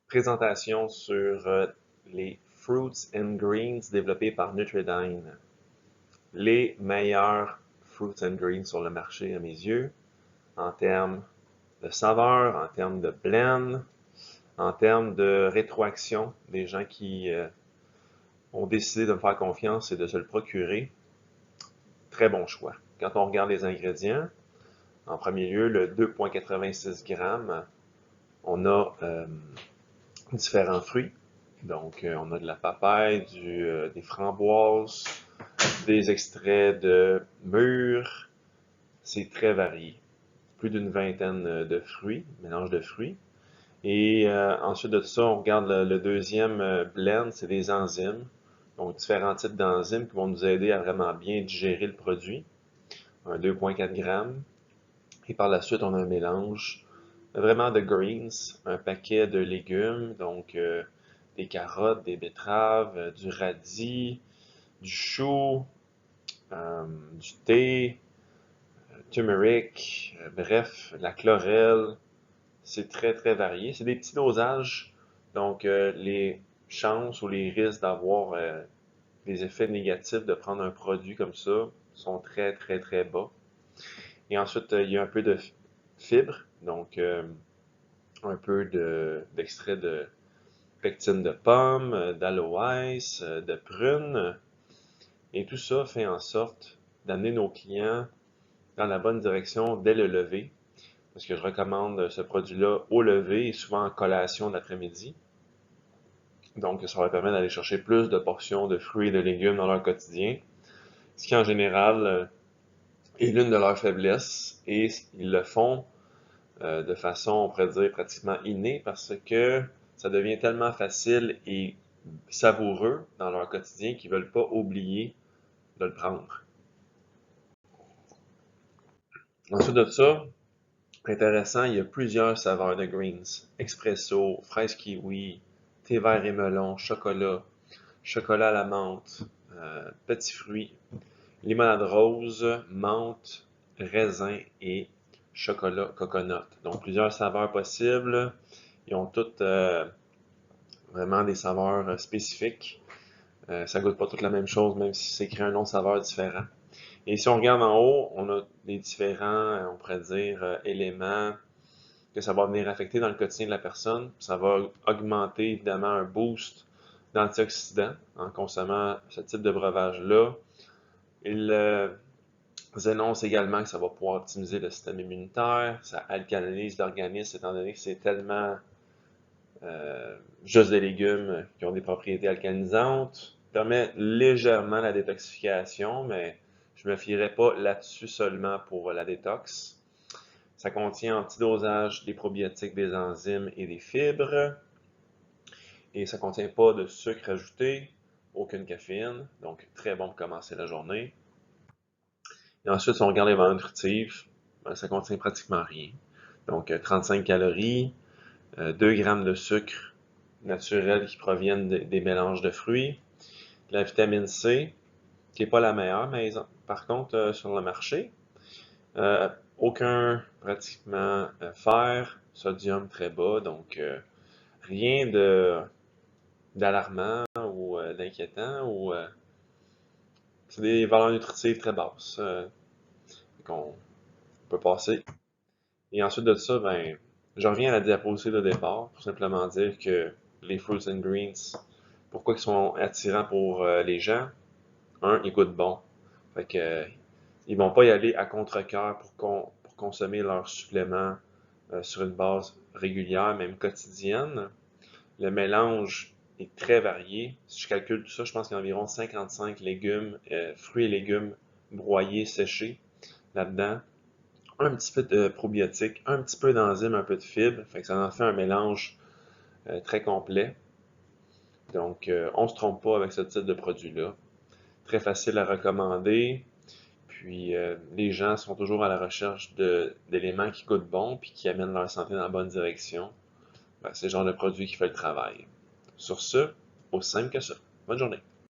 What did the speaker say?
Présentation sur les Fruits and Greens développés par Nutridyne. Les meilleurs Fruits and Greens sur le marché à mes yeux, en termes de saveur, en termes de blend, en termes de rétroaction, des gens qui ont décidé de me faire confiance et de se le procurer. Très bon choix. Quand on regarde les ingrédients, en premier lieu, le 2,86 grammes, on a différents fruits. Donc, on a de la papaye, des framboises, des extraits de mûres. C'est très varié. Plus d'une vingtaine de fruits, mélange de fruits. Et ensuite de ça, on regarde le deuxième blend, c'est des enzymes. Donc, différents types d'enzymes qui vont nous aider à vraiment bien digérer le produit. Un 2,4 grammes. Et par la suite, on a un mélange vraiment de greens, un paquet de légumes, donc des carottes, des betteraves, du radis, du chou, du thé, turmeric, bref, la chlorelle. C'est très très varié. C'est des petits dosages, donc les chances ou les risques d'avoir des effets négatifs de prendre un produit comme ça sont très très très bas. Et ensuite, il y a un peu de fibres, donc un peu d'extrait de pectine de pomme, d'aloès, de prune. Et tout ça fait en sorte d'amener nos clients dans la bonne direction dès le lever. Parce que je recommande ce produit-là au lever et souvent en collation l'après-midi. Donc, ça va permettre d'aller chercher plus de portions de fruits et de légumes dans leur quotidien. Ce qui, en général, est l'une de leurs faiblesses. Et ils le font de façon, on pourrait dire, pratiquement innée parce que ça devient tellement facile et savoureux dans leur quotidien qu'ils ne veulent pas oublier de le prendre. Ensuite de ça, intéressant, il y a plusieurs saveurs de greens. Expresso, fraise kiwi, thé vert et melon, chocolat, chocolat à la menthe, petits fruits, limonade rose, menthe, raisin et chocolat coconut. Donc plusieurs saveurs possibles. Ils ont toutes vraiment des saveurs spécifiques. Ça goûte pas toute la même chose, même si c'est écrit un nom de saveur différent. Et si on regarde en haut, on a les différents, on pourrait dire, éléments que ça va venir affecter dans le quotidien de la personne. Ça va augmenter évidemment un boost d'antioxydants en consommant ce type de breuvage-là. Ils énoncent également que ça va pouvoir optimiser le système immunitaire, ça alcalinise l'organisme étant donné que c'est tellement juste des légumes qui ont des propriétés alcalinisantes. Permet légèrement la détoxification, mais je ne me fierai pas là-dessus seulement pour la détox. Ça contient antidosage des probiotiques, des enzymes et des fibres. Et ça ne contient pas de sucre ajouté, aucune caféine, donc très bon pour commencer la journée. Et ensuite, si on regarde les valeurs nutritives, ça contient pratiquement rien. Donc 35 calories, 2 grammes de sucre naturel qui proviennent des mélanges de fruits, la vitamine C, qui n'est pas la meilleure, mais par contre, sur le marché, aucun pratiquement fer, sodium très bas, donc rien d'alarmant ou d'inquiétant, ou c'est des valeurs nutritives très basses qu'on peut passer. Et ensuite de ça, ben, je reviens à la diapositive de départ pour simplement dire que les fruits and greens, pourquoi ils sont attirants pour les gens? Un, ils goûtent bon. Fait que, ils vont pas y aller à contre-cœur pour consommer leurs suppléments sur une base régulière, même quotidienne. Le mélange est très varié. Si je calcule tout ça, je pense qu'il y a environ 55 légumes, fruits et légumes broyés, séchés là-dedans. Un petit peu de probiotiques, un petit peu d'enzymes, un peu de fibres. Fait que ça en fait un mélange très complet. Donc, on ne se trompe pas avec ce type de produit-là. Très facile à recommander. Puis, les gens sont toujours à la recherche d'éléments qui goûtent bon puis qui amènent leur santé dans la bonne direction. Ben, c'est le genre de produit qui fait le travail. Sur ce, aussi simple que ça. Bonne journée.